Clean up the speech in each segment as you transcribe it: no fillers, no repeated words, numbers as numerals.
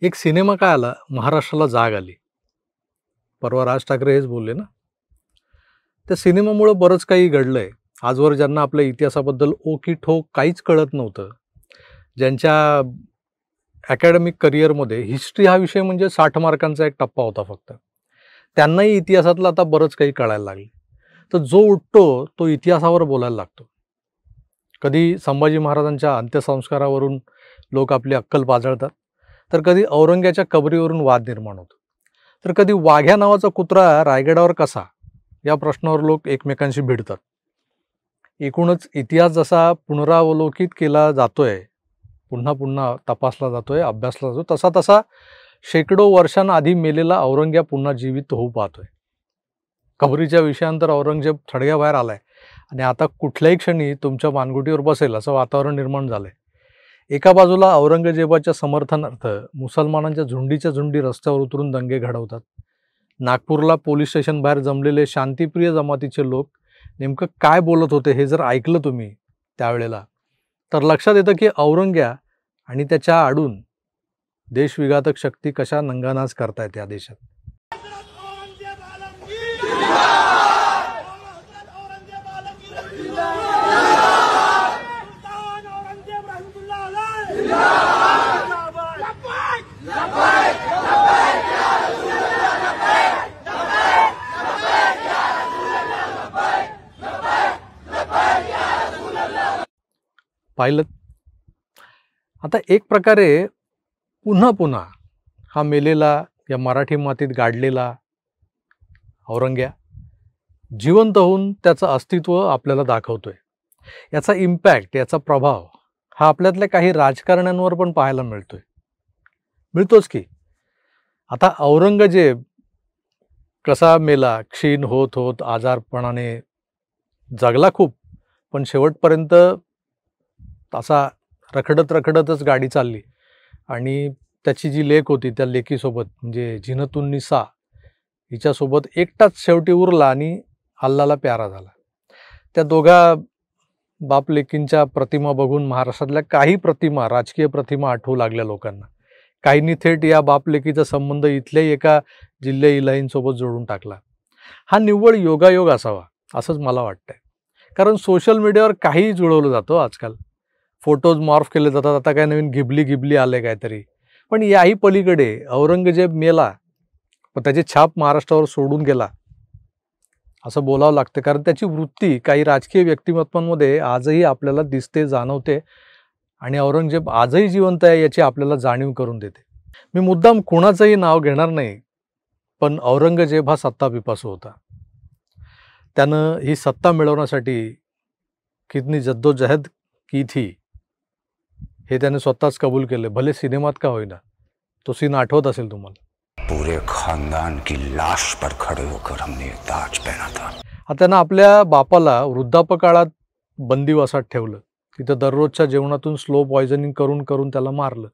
एक सिनेमा काय आला, महाराष्ट्राला जाग आली. परवा राज ठाकरे हेच बोलले ना. त्या सिनेमामुळं बरंच काही घडलंय. आजवर ज्यांना आपल्या इतिहासाबद्दल ओकीठोक काहीच कळत नव्हतं, ज्यांच्या अकॅडमिक करिअरमध्ये हिस्ट्री हा विषय म्हणजे 60 मार्कांचा एक टप्पा होता फक्त, त्यांनाही इतिहासातलं आता बरंच काही कळायला लागलं. तर जो उठतो तो इतिहासावर बोलायला लागतो. कधी संभाजी महाराजांच्या अंत्यसंस्कारावरून लोक आपली अक्कल पाजळतात, तर कधी औरंग्याच्या कबरीवरून वाद निर्माण होतो, तर कधी वाघ्या नावाचा कुत्रा रायगडावर कसा या प्रश्नावर लोक एकमेकांशी भिडतात. एकूणच इतिहास जसा पुनरावलोकित केला जातोय, पुन्हा पुन्हा तपासला जातोय, अभ्यासला जातो, तसा तसा शेकडो वर्षांआधी मेलेला औरंग्या पुन्हा जीवित होऊ पाहतोय. कबरीच्या विषयानंतर औरंगजेब थडग्याबाहेर आलाय आणि आता कुठल्याही क्षणी तुमच्या मानगुटीवर बसेल असं वातावरण निर्माण झालंय. एका बाजूला औरंगजेबाच्या समर्थनार्थ मुसलमानांच्या झुंडीच्या झुंडी रस्त्यावर उतरून दंगे घडवतात. नागपूरला पोलीस स्टेशन बाहेर जमलेले शांतिप्रिय जमातीचे लोक नेमकं काय बोलत होते हे जर ऐकलं तुम्ही त्यावेळेला, तर लक्षात येतं की औरंग्या आणि त्याच्या आडून देशविघातक शक्ती कशा नंगानाच करतायत या देशात. पाहिलं, आता एक प्रकारे पुन्हा पुन्हा हा मेलेला या मराठी मातीत गाडलेला औरंग्या जिवंत होऊन त्याचं अस्तित्व आपल्याला दाखवतोय. याचा इम्पॅक्ट, याचा प्रभाव हा आपल्यातल्या काही राजकारण्यांवर पण पाहायला मिळतोच की. आता औरंगजेब कसा मेला, क्षीण होत होत आजारपणाने जगला खूप, पण शेवटपर्यंत असा रखडत रखडतच गाडी चालली आणि त्याची जी लेक होती त्या लेकीसोबत म्हणजे झिनतुन्निसा हिच्यासोबत एकटाच शेवटी उरला आणि अल्लाला प्यारा झाला. त्या दोघा बाप लेकींच्या प्रतिमा बघून महाराष्ट्रातल्या काही प्रतिमा, राजकीय प्रतिमा आठवू लागल्या लोकांना. काहींनी थेट या बाप लेकीचा संबंध इथल्याही एका जिल्हा इलाहींसोबत जोडून टाकला. हा निव्वळ योगायोग असावा असंच मला वाटतंय. कारण सोशल मीडियावर काहीही जुळवलं जातं आजकाल. फोटोज मॉर्फ केले जातात. आता काय नवीन घिबली आले काहीतरी. पण याही पलीकडे औरंगजेब मेला, पण त्याची छाप महाराष्ट्रावर सोडून गेला असं बोलावं लागतं. कारण त्याची वृत्ती काही राजकीय व्यक्तिमत्वांमध्ये आजही आपल्याला दिसते, जाणवते आणि औरंगजेब आजही जिवंत आहे याची आपल्याला जाणीव करून देते. मी मुद्दाम कोणाचंही नाव घेणार नाही, पण औरंगजेब हा सत्ता पिपासू होता. त्यानं ही सत्ता मिळवण्यासाठी कितनी जद्दोजहद की थी हे त्याने स्वतःच कबूल केले, भले सिनेमात का होईना. तो सीन आठवत असेल तुम्हाला. पूरे खानदान की लाश पर खड़े होकर हमने ताज पहना था. त्यानं आपल्या बापाला वृद्धापकाळात बंदिवासात ठेवलं. तिथं दररोजच्या जेवणातून स्लो पॉयझनिंग करून करून त्याला मारलं.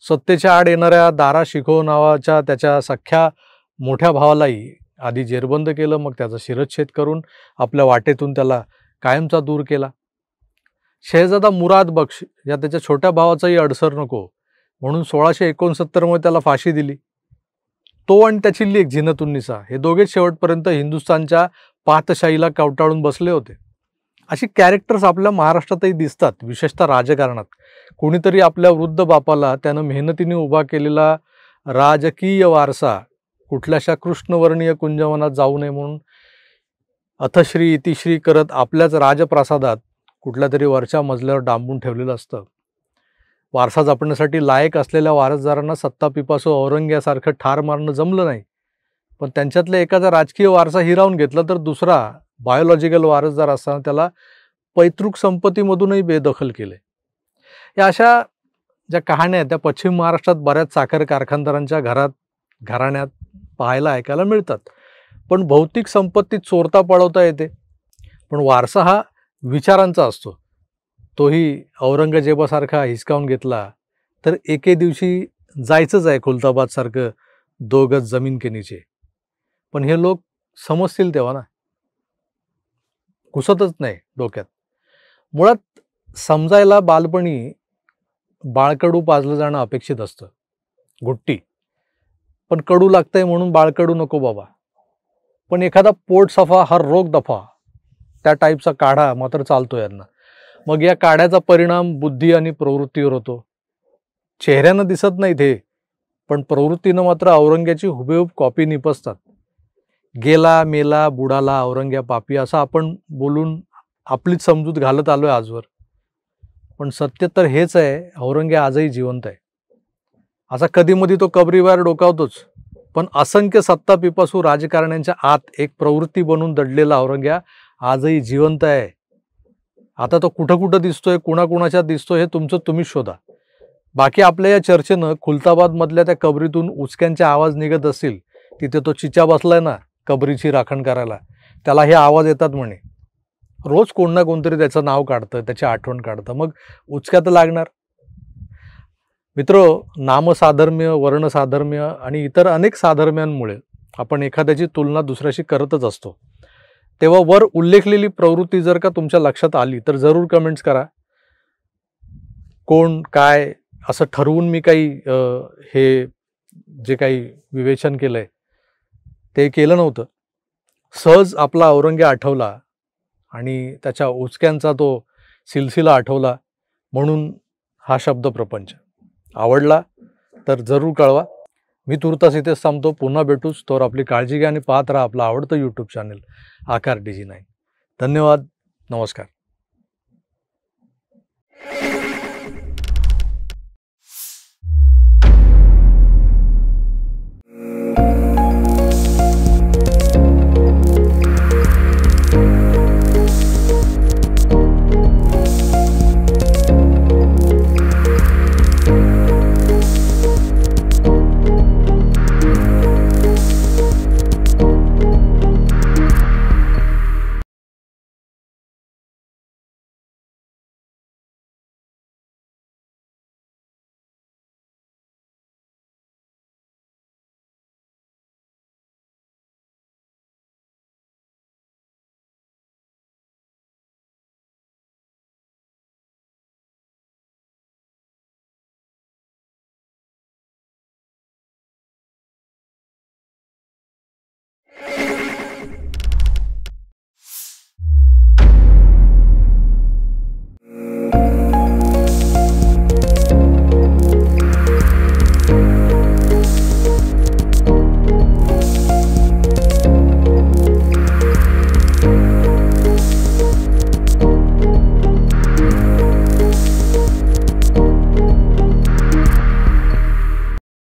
सत्तेच्या आड येणाऱ्या दारा शिकोह नावाच्या त्याच्या सख्या मोठ्या भावालाही आधी जेरबंद केलं, मग त्याचा शिरच्छेद करून आपल्या वाटेतून त्याला कायमचा दूर केला. शहजादा मुराद बक्ष या त्याच्या छोट्या भावाचाही अडसर नको म्हणून 1669 मध्ये त्याला फाशी दिली. तो आणि त्याची लेक झिनतुन्निसा हे दोघेच शेवटपर्यंत हिंदुस्थानच्या पातशाहीला कवटाळून बसले होते. अशी कॅरेक्टर्स आपल्या महाराष्ट्रातही दिसतात, विशेषतः राजकारणात. कोणीतरी आपल्या वृद्ध बापाला त्यानं मेहनतीने उभा केलेला राजकीय वारसा कुठल्याशा कृष्णवर्णीय कुंजवनात जाऊ नये म्हणून अथश्री इतिश्री करत आपल्याच राजप्रासादात कुठल्या तरी वरच्या मजल्यावर डांबून ठेवलेलं असतं. वारसा जपण्यासाठी लायक असलेल्या वारसदारांना सत्ता पिपासू औरंग्यासारखं ठार मारणं जमलं नाही, पण त्यांच्यातल्या एकाचा राजकीय वारसा हिरावून घेतला, तर दुसरा बायोलॉजिकल वारसदार असताना त्याला पैतृक संपत्तीमधूनही बेदखल केले. या अशा ज्या कहाण्या त्या पश्चिम महाराष्ट्रात बऱ्याच साखर कारखानदारांच्या घराण्यात पाहायला ऐकायला मिळतात. पण भौतिक संपत्तीत चोरता पळवता येते, पण वारसा हा विचारांचा असतो. तोही औरंगजेबासारखा हिसकावून घेतला तर एके दिवशी जायचंच आहे खुलताबादसारखं 2 गज जमीन के नीचे. पण हे लोक समजतील तेव्हा ना, घुसतच नाही डोक्यात. मुळात समजायला बालपणी बाळकडू पाजलं जाणं अपेक्षित असतं. घुट्टी, पण कडू लागतंय म्हणून बाळकडू नको बाबा. पण एखादा पोट सफा हर रोग दफा, त्या टाईपचा काढा मात्र चालतो यांना. मग या काढ्याचा परिणाम बुद्धी आणि प्रवृत्तीवर होतो. चेहऱ्यानं दिसत नाही ते, पण प्रवृत्तीनं मात्र औरंग्याची हुबेहूब कॉपी निपजतात. गेला मेला बुडाला औरंग्या पापी असं आपण बोलून आपलीच समजूत घालत आलोय आजवर. पण सत्य तर हेच आहे, औरंग्या आजही जिवंत आहे. असा कधीमधी तो कबरीवार डोकावतोच, पण असंख्य सत्ता पिपासू राजकारण्यांच्या आत एक प्रवृत्ती बनून दडलेला औरंग्या आजही जिवंत आहे. आता तो कुठं कुठं दिसतोय, कुणाकुणाच्यात दिसतोय हे तुमचं तुम्हीच शोधा. बाकी आपल्या या चर्चेनं खुलताबाद मधल्या त्या कबरीतून उचक्यांचे आवाज निघत असतील, तिथे तो चिचा बसलाय ना कबरीची राखण करायला, त्याला हे आवाज येतात म्हणे. रोज कोण ना कोणतरी त्याचं नाव काढतं, त्याची आठवण काढतं, मग उचक्या तर लागणार. मित्र, नामसाधर्म्य, वर्णसाधर्म्य आणि इतर अनेक साधर्म्यांमुळे आपण एखाद्याची तुलना दुसऱ्याशी करतच असतो. तेव्हा वर उल्लेखलेली प्रवृत्ती जर का तुमच्या लक्षात आली तर जरूर कमेंट्स करा. कोण काय असं ठरवून मी काही हे जे काही विवेचन केलंय ते केलं नव्हतं. सहज आपला औरंग्या आठवला आणि त्याच्या उचक्यांचा तो सिलसिला आठवला म्हणून हा शब्द प्रपंच. आवडला तर जरूर कळवा. मी तुर्तास इथेच थांबतो. पुन्हा भेटूच. तोवर आपली काळजी घ्या आणि पाहत राहा आपलं आवडतं यूट्यूब चॅनल आकार DG9. धन्यवाद. नमस्कार.